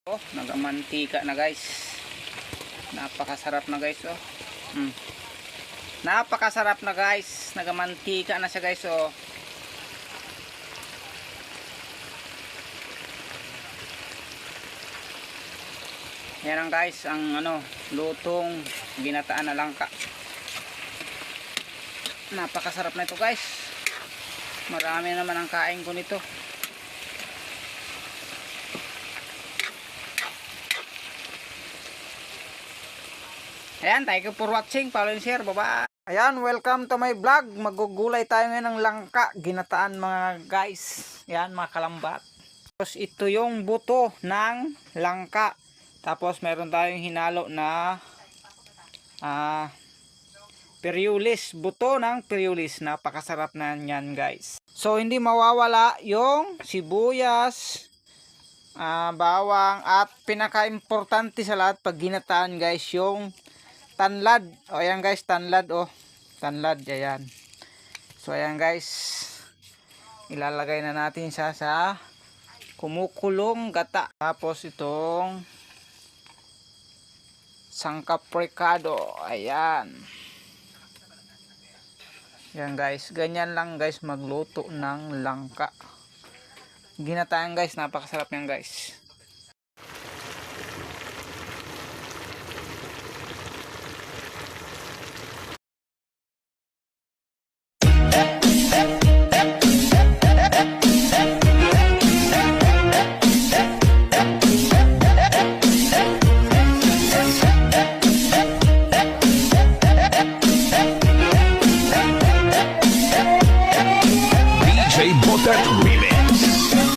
Oh, nagamantika na guys. Napakasarap na guys oh. Napakasarap na guys. Nagamantika na siya guys oh. Yan ang guys ang lutong ginataan na langka. Napakasarap na ito guys. Marami naman ang kain ko nito. Ayan, thank you for watching. Follow and share. Bye-bye. Ayan, welcome to my vlog. Magugulay tayo ngayon ng langka. Ginataan mga guys. Ayan, mga kalambat. Tapos ito yung buto ng langka. Tapos meron tayong hinalo na periulis. Buto ng periulis. Napakasarap na yan guys. So, hindi mawawala yung sibuyas, bawang, at pinaka-importante sa lahat pag ginataan guys, yung tanlad. O ayan guys, tanlad oh. Tanlad, ayan. So ayan guys, ilalagay na natin siya sa kumukulong gata. Tapos itong sangkap rekado, ayan. Ayan guys, ganyan lang guys magluto ng langka. Ginataan guys, napakasarap yan guys.